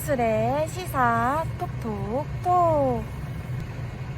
정수의 시사 톡톡톡.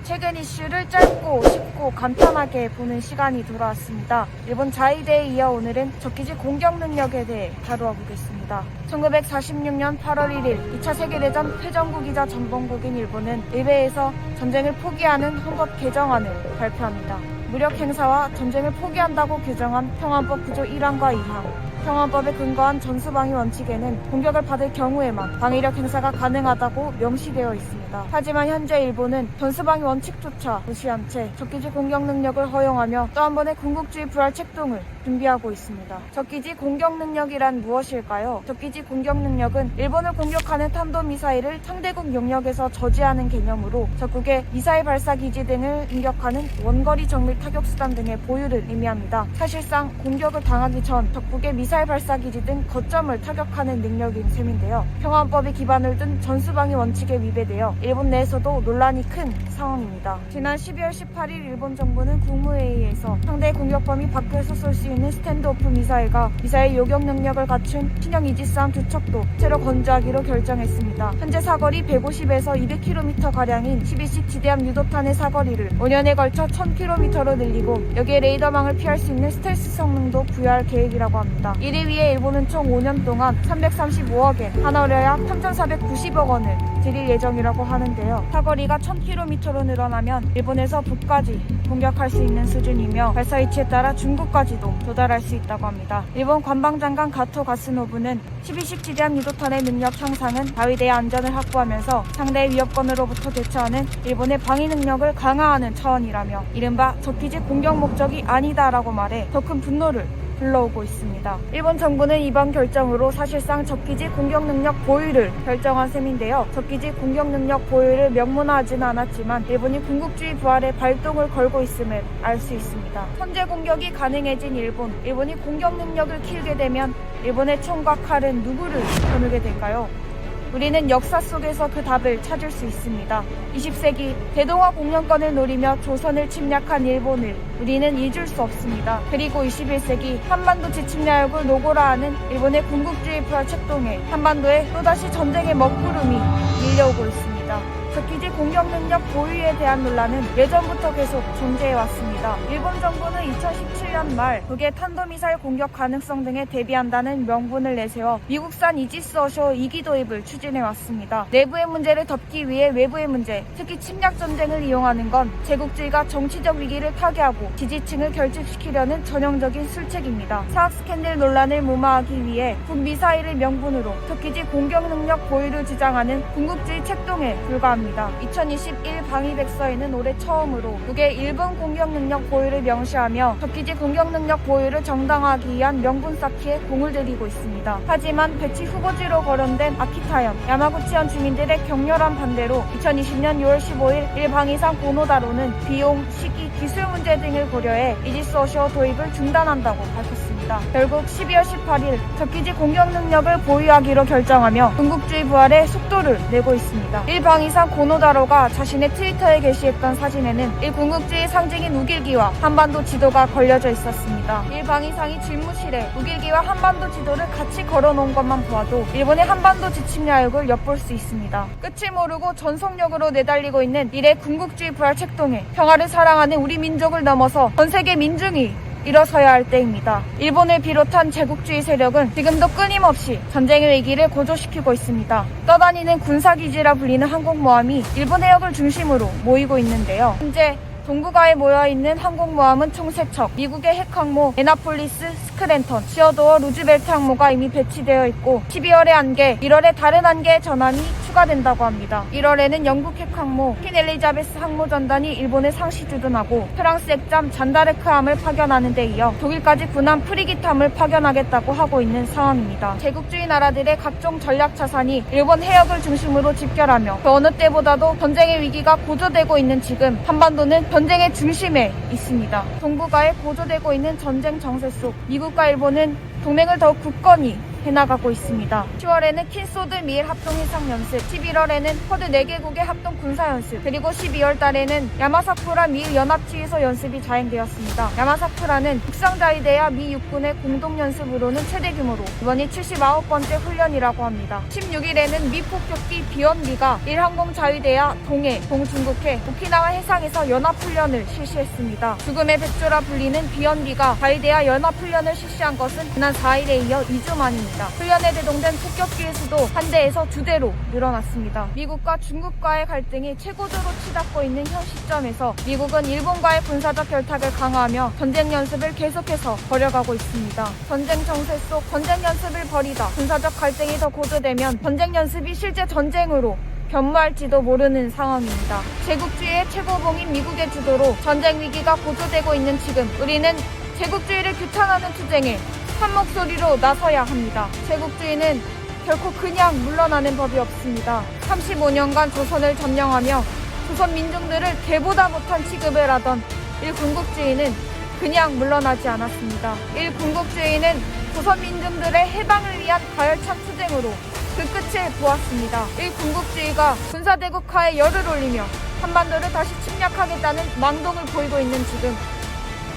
최근 이슈를 짧고 쉽고 간단하게 보는 시간이 돌아왔습니다. 일본 자위대에 이어 오늘은 적기지 공격 능력에 대해 다루어 보겠습니다. 1946년 8월 1일 2차 세계대전 패전국이자 전범국인 일본은 의회에서 전쟁을 포기하는 헌법 개정안을 발표합니다. 무력 행사와 전쟁을 포기한다고 규정한 평안법 구조 1항과 2항. 평안법에 근거한 전수방위 원칙에는 공격을 받을 경우에만 방위력 행사가 가능하다고 명시되어 있습니다. 하지만 현재 일본은 전수방위 원칙조차 무시한 채 적기지 공격 능력을 허용하며 또 한 번의 군국주의 부활 책동을 준비하고 있습니다. 적기지 공격 능력이란 무엇일까요? 적기지 공격 능력은 일본을 공격하는 탄도미사일을 상대국 영역에서 저지하는 개념으로 적국의 미사일 발사 기지 등을 공격하는 원거리 정밀 타격 수단 등의 보유를 의미합니다. 사실상 공격을 당하기 전 적국의 미사일 발사 기지 등 거점을 타격하는 능력인 셈인데요. 평안법이 기반을 둔 전수방위 원칙에 위배되어 일본 내에서도 논란이 큰 상황입니다. 지난 12월 18일 일본 정부는 국무회의에서 상대의 공격 범위 밖에서 쏠 수 있는 스탠드오프 미사일과 미사일 요격 능력을 갖춘 신형 이지스함 두 척도 새로 건조하기로 결정했습니다. 현재 사거리 150에서 200km가량인 12식 지대함 유도탄의 사거리를 5년에 걸쳐 1000km로 늘리고 여기에 레이더망을 피할 수 있는 스텔스 성능도 부여할 계획이라고 합니다. 이를 위해 일본은 총 5년 동안 335억엔, 하나로 약 3,490억 원을 들일 예정이라고 하는데요. 사거리가 1000km로 늘어나면 일본에서 북까지 공격할 수 있는 수준이며 발사 위치에 따라 중국까지도 도달할 수 있다고 합니다. 일본 관방장관 가토 가스노부는 12식 지대함 유도탄의 능력 향상은 자위대의 안전을 확보하면서 상대의 위협권으로부터 대처하는 일본의 방위 능력을 강화하는 차원이라며 이른바 적기지 공격 목적이 아니다라고 말해 더 큰 분노를 불러오고 있습니다. 일본 정부는 이번 결정으로 사실상 적기지 공격 능력 보유를 결정한 셈인데요. 적기지 공격 능력 보유를 명문화하지는 않았지만 일본이 군국주의 부활에 발동을 걸고 있음을 알 수 있습니다. 선제 공격이 가능해진 일본이 공격 능력을 키우게 되면 일본의 총과 칼은 누구를 겨누게 될까요? 우리는 역사 속에서 그 답을 찾을 수 있습니다. 20세기 대동아 공영권을 노리며 조선을 침략한 일본을 우리는 잊을 수 없습니다. 그리고 21세기 한반도 지침야욕을 노고라 하는 일본의 군국주의 부활 책동에 한반도에 또다시 전쟁의 먹구름이 밀려오고 있습니다. 적기지 공격 능력 보유에 대한 논란은 예전부터 계속 존재해왔습니다. 일본 정부는 2017년 말 북의 탄도미사일 공격 가능성 등에 대비한다는 명분을 내세워 미국산 이지스 어쇼 2기 도입을 추진해왔습니다. 내부의 문제를 덮기 위해 외부의 문제, 특히 침략 전쟁을 이용하는 건 제국주의가 정치적 위기를 타개하고 지지층을 결집시키려는 전형적인 술책입니다. 사학 스캔들 논란을 무마하기 위해 북미사일을 명분으로 적기지 공격 능력 보유를 주장하는 군국주의 책동에 불과합니다. 2021 방위백서에는 올해 처음으로 북의 일본 공격 능력 보유를 명시하며 적기지 공격 능력 보유를 정당화하기 위한 명분 쌓기에 공을 들이고 있습니다. 하지만 배치 후보지로 거론된 아키타현, 야마구치현 주민들의 격렬한 반대로 2020년 6월 15일 일방위상 고노다로는 비용, 시기, 기술 문제 등을 고려해 이지스 어쇼 도입을 중단한다고 밝혔습니다. 결국 12월 18일 적기지 공격 능력을 보유하기로 결정하며 군국주의 부활에 속도를 내고 있습니다. 일방위상 고노다로가 자신의 트위터에 게시했던 사진에는 일군국주의 상징인 우길기와 한반도 지도가 걸려져 있었습니다. 일방위상이 집무실에 우길기와 한반도 지도를 같이 걸어놓은 것만 보아도 일본의 한반도 지침야욕을 엿볼 수 있습니다. 끝을 모르고 전속력으로 내달리고 있는 이래 군국주의 부활 책동에 평화를 사랑하는 우리 민족을 넘어서 전 세계 민중이 일어서야 할 때입니다. 일본을 비롯한 제국주의 세력은 지금도 끊임없이 전쟁의 위기를 고조시키고 있습니다. 떠다니는 군사기지라 불리는 항공모함이 일본 해역을 중심으로 모이고 있는데요. 현재 동북아에 모여있는 항공모함은 총 3척, 미국의 핵항모 에나폴리스 스크랜턴, 시어도어 루즈벨트 항모가 이미 배치되어 있고 12월에 1개, 1월에 다른 1개의 전함이 추가된다고 합니다. 1월에는 영국 핵항모 퀸 엘리자베스 항모전단이 일본에 상시 주둔하고 프랑스 핵잠 잔다르크함을 파견하는 데 이어 독일까지 군함 프리기탐을 파견하겠다고 하고 있는 상황입니다. 제국주의 나라들의 각종 전략 자산이 일본 해역을 중심으로 집결하며 그 어느 때보다도 전쟁의 위기가 고조되고 있는 지금 한반도는 전쟁의 중심에 있습니다. 동북아에 고조되고 있는 전쟁 정세 속 미국과 일본은 동맹을 더욱 굳건히 해나가고 있습니다. 10월에는 킨소드 미일 합동 해상 연습, 11월에는 퍼드 4개국의 합동 군사 연습, 그리고 12월 달에는 야마사쿠라 미일 연합지에서 연습이 자행되었습니다. 야마사쿠라는 국상자위대와 미 육군의 공동 연습으로는 최대 규모로 이번이 79번째 훈련이라고 합니다. 16일에는 미 폭격기 비원비가 일항공 자위대와 동해, 동중국해, 오키나와 해상에서 연합훈련을 실시했습니다. 죽음의 백조라 불리는 비원비가 자위대와 연합훈련을 실시한 것은 지난 4일에 이어 2주 만입니다. 훈련에 대동된 폭격기의 수도 한 대에서 2대로 늘어났습니다. 미국과 중국과의 갈등이 최고조로 치닫고 있는 현 시점에서 미국은 일본과의 군사적 결탁을 강화하며 전쟁 연습을 계속해서 벌여가고 있습니다. 전쟁 정세 속 전쟁 연습을 벌이다 군사적 갈등이 더 고조되면 전쟁 연습이 실제 전쟁으로 변모할지도 모르는 상황입니다. 제국주의의 최고봉인 미국의 주도로 전쟁 위기가 고조되고 있는 지금 우리는 제국주의를 규탄하는 투쟁에 한 목소리로 나서야 합니다. 제국주의는 결코 그냥 물러나는 법이 없습니다. 35년간 조선을 점령하며 조선 민중들을 개보다 못한 취급을 하던 일군국주의는 그냥 물러나지 않았습니다. 일군국주의는 조선 민중들의 해방을 위한 가열찬 투쟁으로 그 끝을 보았습니다. 일군국주의가 군사대국화에 열을 올리며 한반도를 다시 침략하겠다는 망동을 보이고 있는 지금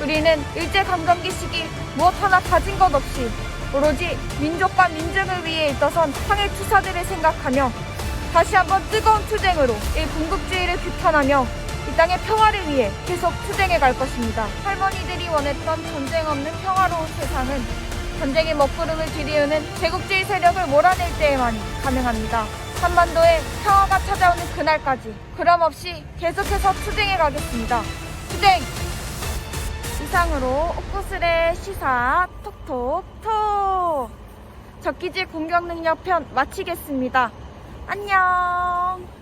우리는 일제강점기 시기 무엇 하나 가진 것 없이 오로지 민족과 민중을 위해 일떠선 항해 투사들을 생각하며 다시 한번 뜨거운 투쟁으로 일군국주의를 규탄하며 이 땅의 평화를 위해 계속 투쟁해 갈 것입니다. 할머니들이 원했던 전쟁 없는 평화로운 세상은 전쟁의 먹구름을 들이우는 제국주의 세력을 몰아낼 때에만이 가능합니다. 한반도에 평화가 찾아오는 그날까지 그럼 없이 계속해서 투쟁해 가겠습니다. 투쟁! 이상으로 옥구슬의 시사 톡톡톡 적기지 공격 능력 편 마치겠습니다. 안녕.